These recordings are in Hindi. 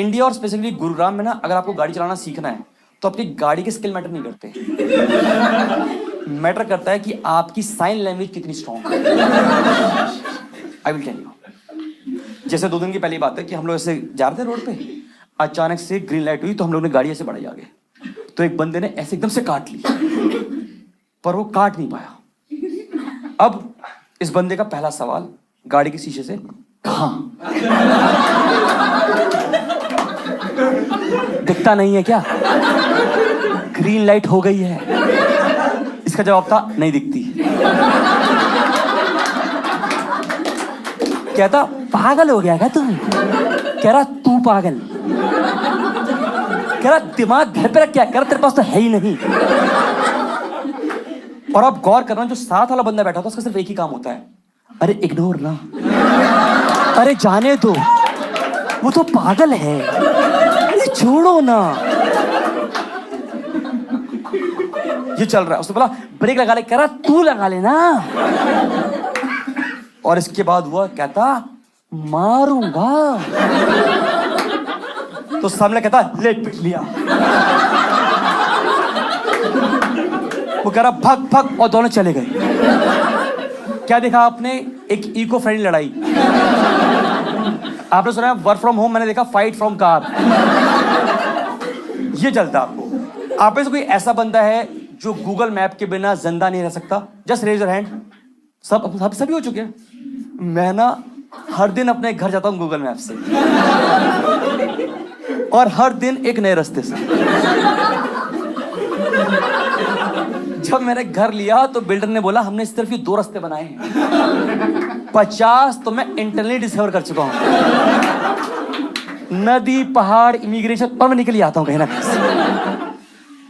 इंडिया और स्पेसिफिकली गुरुग्राम में ना, अगर आपको गाड़ी चलाना सीखना है तो आपकी गाड़ी के स्किल मैटर नहीं करते। मैटर करता है कि आपकी साइन लैंग्वेज कितनी स्ट्रांग है। I will tell you. जैसे 2 दिन की पहली बात है कि हम लोग ऐसे जा रहे थे रोड पे, अचानक से ग्रीन लाइट हुई तो हम लोग ने गाड़ी ऐसे बढ़ाई आगे, तो एक बंदे ने ऐसे एकदम से काट ली, पर वो काट नहीं पाया। अब इस बंदे का पहला सवाल गाड़ी के शीशे से, कहाँ? दिखता नहीं है क्या? ग्रीन लाइट हो गई है। इसका जवाब था नहीं दिखती। कहता पागल हो गया क्या तुम? कह रहा तू पागल। कह रहा दिमाग घर पे रख, क्या कह रहा तेरे पास तो है ही नहीं। और आप गौर करना, जो साथ वाला बंदा बैठा था उसका सिर्फ एक ही काम होता है, अरे इग्नोर ना, अरे जाने दो, वो तो पागल है, ये छोड़ो ना। ये चल रहा है, उसने बोला ब्रेक लगा ले, कह रहा तू लगा लेना। और इसके बाद हुआ, कहता मारूंगा। तो सामने कहता ले पिट लिया। वो कह रहा भग भग, और दोनों चले गए। क्या देखा आपने? एक इको फ्रेंडली लड़ाई। आपने सुना है वर्क फ्रॉम होम, मैंने देखा फाइट फ्रॉम कार। ये चलता आपको। आप में से कोई ऐसा बंदा है जो गूगल मैप के बिना जिंदा नहीं रह सकता? Just raise your hand. सभी हो चुके हैं। मैं ना हर दिन अपने घर जाता हूं गूगल मैप से, और हर दिन एक नए रास्ते से। जब मैंने घर लिया तो बिल्डर ने बोला हमने सिर्फ ये 2 रास्ते बनाए हैं, 50 तो मैं इंटरनली डिस्कवर कर चुका हूं। नदी, पहाड़, इमिग्रेशन, और मैं निकल आता हूं कहीं ना कहीं।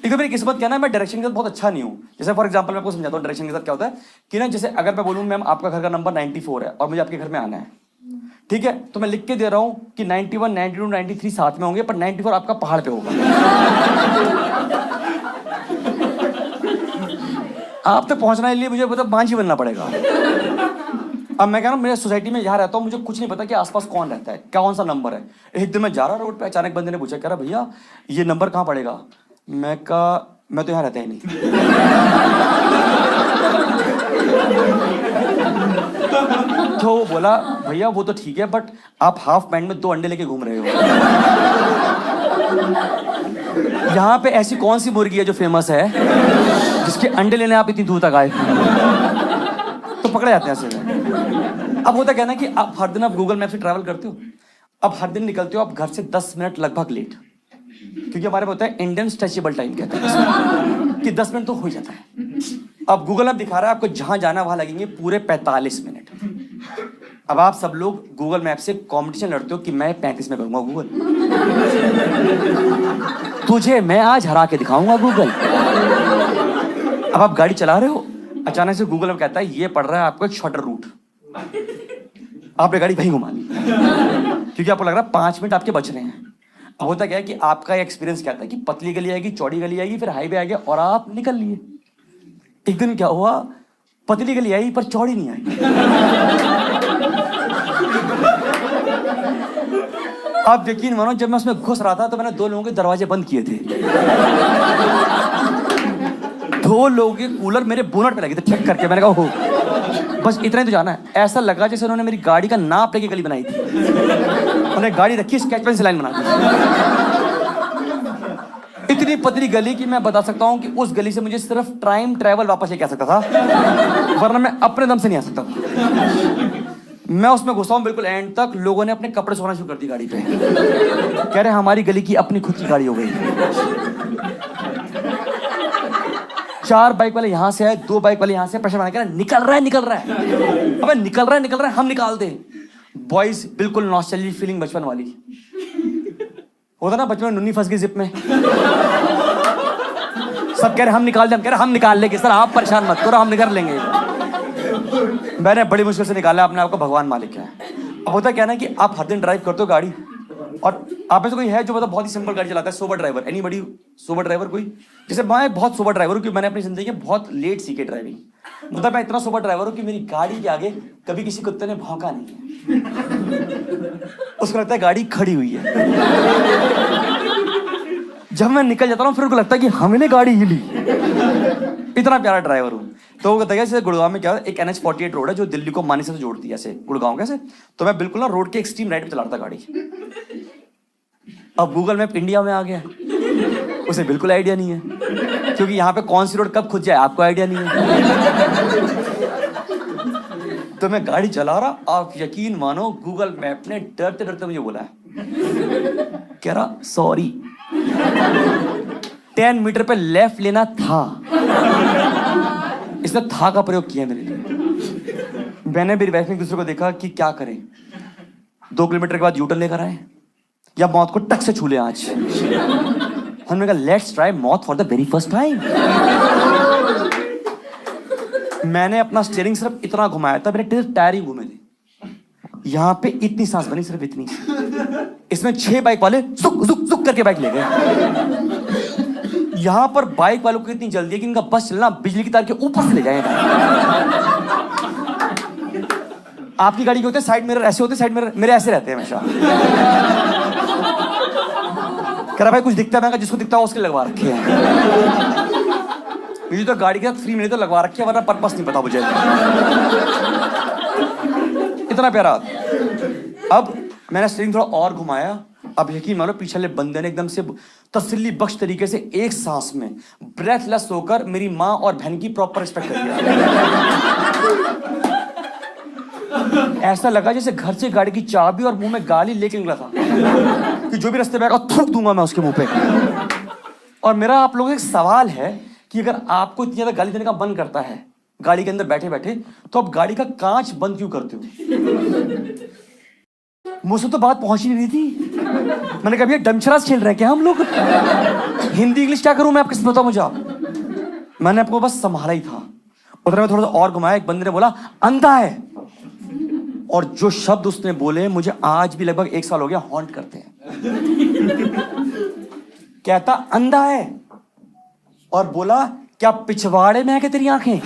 एक तो मेरी किस्मत क्या ना, मैं डायरेक्शन के साथ बहुत अच्छा नहीं हूँ। जैसे फॉर एग्जांपल मैं आपको समझाता हूँ डायरेक्शन के साथ क्या होता है कि ना, जैसे अगर मैं बोलूँ मैम आपका घर का नंबर 94 है और मुझे आपके घर में आना है, ठीक है, तो मैं लिख के दे रहा हूँ कि 91, 92, 93 साथ में होंगे, पर 94 आपका पहाड़ पे होगा। आप तक पहुंचने के लिए मुझे मतलब मांझी बनना पड़ेगा। अब मैं कह रहा हूँ मेरे सोसाइटी में यहाँ रहता हूँ, मुझे कुछ नहीं पता कि आसपास कौन रहता है, कौन सा नंबर है। एक दिन मैं जा रहा रोड पे, अचानक बंदे ने पूछा, कह रहा भैया ये नंबर कहाँ पड़ेगा? मैं तो यहाँ रहता ही नहीं। तो वो बोला भैया वो तो ठीक है, बट आप हाफ पैंट में 2 अंडे लेके घूम रहे हो। यहाँ पे ऐसी कौन सी मुर्गी है जो फेमस है जिसके अंडे लेने आप इतनी दूर तक आए? तो पकड़े जाते हैं ऐसे। अब होता क्या ना कि आप हर दिन गूगल मैप से ट्रैवल करते हो, अब हर दिन निकलते हो आप घर से 10 मिनट लगभग लेट, क्योंकि हमारे में होता है इंडियन स्ट्रेचेबल टाइम कहते हैं कि 10 मिनट तो हो जाता है। अब गूगल मैप दिखा रहा है आपको जहां जाना वहां लगेंगे पूरे 45 मिनट। अब आप सब लोग गूगल मैप से कंपटीशन लड़ते हो कि मैं 35 में करूंगा गूगल, तुझे मैं आज हरा के दिखाऊंगा गूगल। अब आप गाड़ी चला रहे हो, अचानक से गूगल मैप कहता है ये पड़ रहा है आपको एक शॉर्टर रूट, आपने गाड़ी वहीं घुमा ली क्योंकि आपको लग रहा है 5 मिनट आपके बच रहे हैं। अब होता क्या है कि आपका एक्सपीरियंस क्या था कि पतली गली आएगी, चौड़ी गली आएगी, फिर हाईवे आ गया और आप निकल लिए। एक दिन क्या हुआ, पतली गली आई पर चौड़ी नहीं आई। आप यकीन मानो जब मैं उसमें घुस रहा था तो मैंने 2 लोगों के दरवाजे बंद किए थे। 2 लोगों के कूलर मेरे बोनट पे लगे थे चेक करके। मैंने कहा हो बस इतना ही तो जाना है। ऐसा लगा जैसे उन्होंने मेरी गाड़ी का नाप लेके गली बनाई थी। उन्होंने गाड़ी रखी स्केच पेन से लाइन बना दी। इतनी पतली गली कि मैं बता सकता हूं कि उस गली से मुझे सिर्फ टाइम ट्रैवल वापस लेके आ सकता था, वरना मैं अपने दम से नहीं आ सकता। मैं उसमें घुसा हूं बिल्कुल एंड तक, लोगों ने अपने कपड़े सोना शुरू कर दी गाड़ी पे। कह रहे हमारी गली की अपनी खुद की गाड़ी हो गई। 4 बाइक वाले यहां से आए, 2 बाइक वाले यहां से प्रेशर बना के निकल रहा है। अबे निकल रहा है, हम निकाल दे। बॉयज बिल्कुल नॉस्टैल्जिक फीलिंग बचपन वाली होता ना, बचपन में नुन्नी फंस गई जिप में। सब कह रहे हम निकाल दे, हम कह रहे हम निकाल लेंगे सर, आप परेशान मत करो, हम निकाल लेंगे। मैंने बड़ी मुश्किल से निकाला अपने आप को, भगवान मालिक है। अब होता क्या ना कि आप हर दिन ड्राइव करते हो गाड़ी, और आप में से कोई है जो मतलब बहुत ही सिंपल गाड़ी चलाता है, sober driver? Anybody sober driver कोई? जैसे मैं बहुत सोबर ड्राइवर हूँ, क्योंकि मैंने अपनी जिंदगी में बहुत लेट सीखे ड्राइविंग। मतलब मैं इतना सोबर ड्राइवर हूँ कि मेरी गाड़ी के आगे कभी किसी कुत्ते ने भौंका नहीं है। उसको लगता है गाड़ी खड़ी हुई है। जब मैं निकल जाता हूँ फिर उनको लगता है कि हमने गाड़ी ही ली। इतना प्यारा ड्राइवर हूँ। तो वो कहता है जैसे गुड़गांव में क्या है, एक NH-48 रोड है जो दिल्ली को मानेसर से जोड़ती है, ऐसे गुड़गांव कैसे, तो मैं बिल्कुल ना रोड के एक्सट्रीम राइट पे चला रहा था गाड़ी। अब गूगल मैप इंडिया में आ गया, उसे बिल्कुल आइडिया नहीं है, क्योंकि यहाँ पे कौन सी रोड कब खुद जाए आपको आइडिया नहीं है। तो मैं गाड़ी चला रहा, आप यकीन मानो गूगल मैप ने डरते डरते मुझे बोला है, कह रहा सॉरी 10 मीटर पे लेफ्ट लेना था। इसने था का प्रयोग किया मेरे लिए। मैंने मेरी वाइफ ने एक दूसरे को देखा कि क्या करें, 2 किलोमीटर के बाद यूटर्न लेकर आए या मौत को टक से छू ले आज। हमने कहा लेट्स ट्राई मौत for the very first time. मैंने अपना स्टीयरिंग सिर्फ इतना घुमाया था, मेरे टायर ही घूमे थे। यहाँ पे इतनी सांस बनी, सिर्फ इतनी। इसमें 6 बाइक वाले जुक जुक जुक करके बाइक ले गए। यहाँ पर बाइक वालों को इतनी जल्दी है कि इनका बस चलना बिजली की तार के ऊपर से ले जाएगा। आपकी गाड़ी के होते साइड मिरर ऐसे होते, साइड मिरर मेरे ऐसे रहते हैं हमेशा। कह रहा भाई कुछ दिखता है, मैं जिसको दिखता है उसके लगवा रखे हैं। मुझे तो गाड़ी के साथ फ्री मिले तो लगवा रखी है, वरना पर्पस नहीं पता मुझे। इतना प्यारा। अब मैंने स्टीयरिंग थोड़ा और घुमाया, अब यकीन मानो पीछे वाले बंदे ने एकदम से तसल्ली बख्श तरीके से एक सांस में ब्रेथलेस होकर मेरी माँ और बहन की प्रॉपर रिस्पेक्ट कर दिया। ऐसा लगा जैसे घर से गाड़ी की चाबी और मुंह में गाली लेके निकला था कि जो भी रास्ते पे आएगा थूक दूंगा मैं उसके मुंह पे। और मेरा आप लोगों से एक सवाल है कि अगर आपको इतनी ज्यादा गाली देने का मन करता है गाड़ी के अंदर बैठे बैठे, तो आप गाड़ी का कांच बंद क्यों करते हो? मुझसे तो बात पहुंच ही नहीं रही थी। मैंने कहा भैया डमशराज खेल रहे हैं क्या हम लोग? हिंदी इंग्लिश क्या करूं मैं आपके साथ, बताओ मुझे आप। मैंने आपको बस संभाला ही था। उधर में थोड़ा सा और घुमाया, एक बंदे ने बोला अंधा है, और जो शब्द उसने बोले मुझे आज भी लगभग 1 साल हो गया हॉन्ट करते हैं। कहता अंधा है और बोला क्या पिछवाड़े में है क्या तेरी आंखें?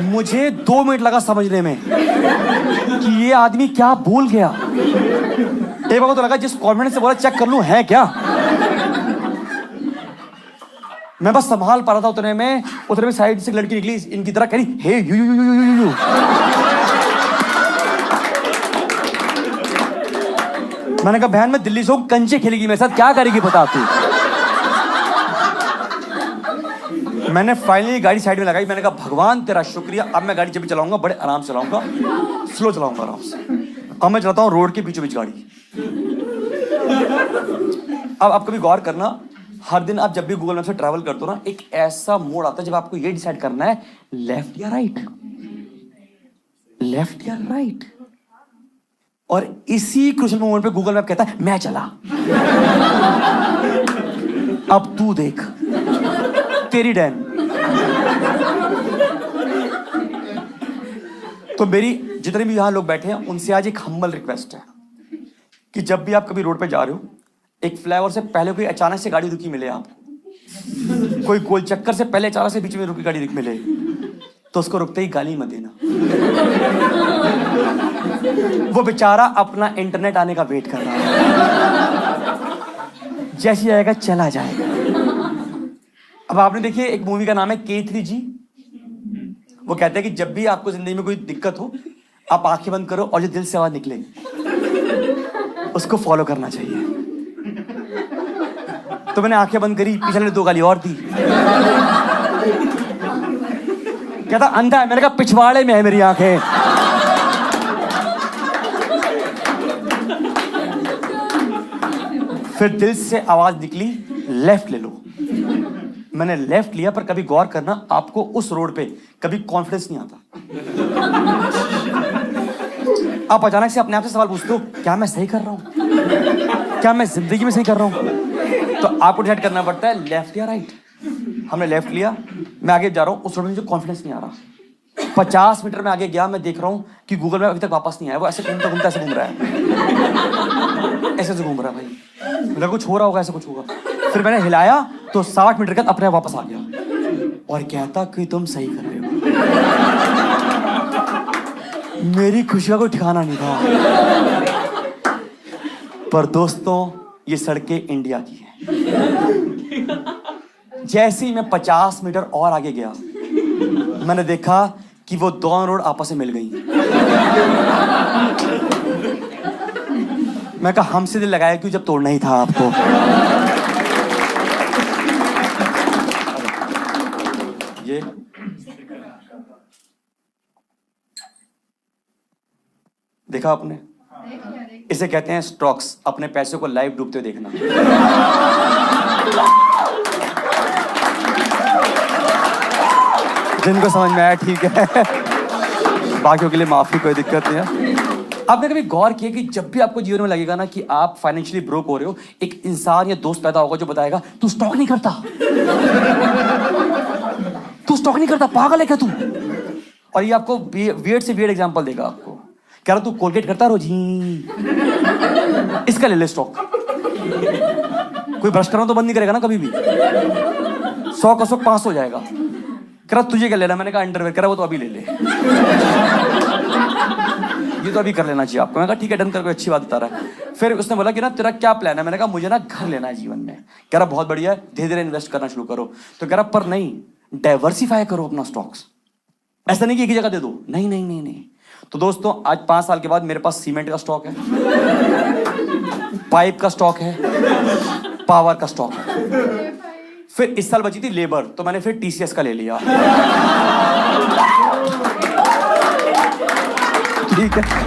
मुझे 2 मिनट लगा समझने में कि ये आदमी क्या बोल गया। एक बार तो लगा जिस कॉन्फिडेंस से बोला चेक कर लूं है क्या। मैं बस संभाल पा रहा था। उतने में साइड से लड़की निकली इनकी तरह, करी हे यू यू यू यू यू यू। मैंने कहा बहन मैं दिल्ली से हूं, कंचे खेलेगी मेरे साथ, क्या करेगी बता तू। मैंने फाइनली गाड़ी साइड में लगाई। मैंने कहा भगवान तेरा शुक्रिया, अब मैं गाड़ी जब भी चलाऊंगा बड़े आराम से चलाऊंगा, स्लो चलाऊंगा आराम से। अब मैं चलाता हूँ रोड के बीचों बीच गाड़ी। अब आप कभी गौर करना, हर दिन आप जब भी गूगल मैप से ट्रैवल करते हो ना, एक ऐसा मोड आता है जब आपको ये डिसाइड करना है लेफ्ट या राइट, लेफ्ट या राइट। और इसी क्रूशियल मोमेंट पे गूगल मैप कहता है मैं चला, अब तू देख तेरी डैन। तो मेरी जितने भी यहां लोग बैठे हैं उनसे आज एक हम्बल रिक्वेस्ट है कि जब भी आप कभी रोड पे जा रहे हो, एक फ्लाईओवर से पहले कोई अचानक से गाड़ी रुकी मिले आपको, कोई गोल चक्कर से पहले अचानक से बीच में रुकी गाड़ी मिले, तो उसको रुकते ही गाली मत देना। वो बेचारा अपना इंटरनेट आने का वेट कर रहा है, जैसे आएगा चला जाएगा। अब आपने देखिए एक मूवी का नाम है K3G। वो कहते हैं कि जब भी आपको जिंदगी में कोई दिक्कत हो, आप आंखें बंद करो और जो दिल से आवाज निकले उसको फॉलो करना चाहिए। तो मैंने आंखें बंद करी, पीछे ने 2 गाली और दी। कहता अंधा है, मैंने कहा पिछवाड़े में है मेरी आंखें। फिर दिल से आवाज निकली लेफ्ट ले लो। मैंने लेफ्ट लिया, पर कभी गौर करना आपको उस रोड पे कभी कॉन्फिडेंस नहीं आता। आप अचानक से अपने आप से सवाल पूछते हो क्या मैं सही कर रहा हूं, क्या मैं जिंदगी में सही कर रहा हूं? तो आपको डिसाइड करना पड़ता है लेफ्ट या राइट। हमने लेफ्ट लिया, मैं आगे जा रहा हूं, उस रोड में मुझे कॉन्फिडेंस नहीं आ रहा। 50 मीटर में आगे गया, मैं देख रहा हूं कि गूगल मैप अभी तक वापस नहीं आया। वो ऐसे घूमता घूमता ऐसे घूम रहा है, ऐसे घूम रहा है भाई, मतलब कुछ हो रहा होगा, ऐसा कुछ होगा। फिर मैंने हिलाया तो 60 मीटर का अपने वापस आ गया और कहता कि तुम सही कर रहे हो। मेरी खुशी का कोई ठिकाना नहीं था। पर दोस्तों ये सड़कें इंडिया की हैं। जैसे ही मैं 50 मीटर और आगे गया, मैंने देखा कि वो दोनों रोड आपस में मिल गई। मैं कहा हमसे दिल लगाया क्यों जब तोड़ना ही था आपको। ये देखा आपने, इसे कहते हैं स्टॉक्स, अपने पैसों को लाइव डूबते हुए देखना। जिनको समझ में आया ठीक है, बाकियों के लिए माफी, कोई दिक्कत नहीं है। आपने कभी गौर किया कि जब भी आपको जीवन में लगेगा ना कि आप फाइनेंशियली ब्रोक हो रहे हो, एक इंसान या दोस्त पैदा होगा जो बताएगा तू स्टॉक नहीं करता, तू स्टॉक नहीं करता, पागल है क्या तू। और ये आपको वियर्ड से वियर्ड एग्जांपल देगा आपको, कह रहा तू कोलगेट करता रोज ही, इसका ले ले स्टॉक। कोई ब्रश करना तो बंद नहीं करेगा ना कभी भी, 100 का 100 500 हो जाएगा। कह रहा तुझे क्या लेना, मैंने कहा अंडरवेयर। कह रहा वो तो अभी ले ले, ये तो अभी कर लेना चाहिए आपको। मैंने कहा ठीक है डन कर, कोई अच्छी बात बता रहा है। फिर उसने बोला कि ना तेरा क्या प्लान है, मैंने कहा मुझे ना घर लेना है जीवन में। कह रहा बहुत बढ़िया है, धीरे धीरे इन्वेस्ट करना शुरू करो। तो कह रहा पर नहीं, डाइवर्सिफाई करो अपना स्टॉक्स, ऐसा नहीं कि एक ही जगह दे दो, नहीं नहीं नहीं नहीं। तो दोस्तों आज 5 साल के बाद मेरे पास सीमेंट का स्टॉक है, पाइप का स्टॉक है, पावर का स्टॉक है। फिर इस साल बची थी लेबर, तो मैंने फिर टीसीएस का ले लिया। ठीक है।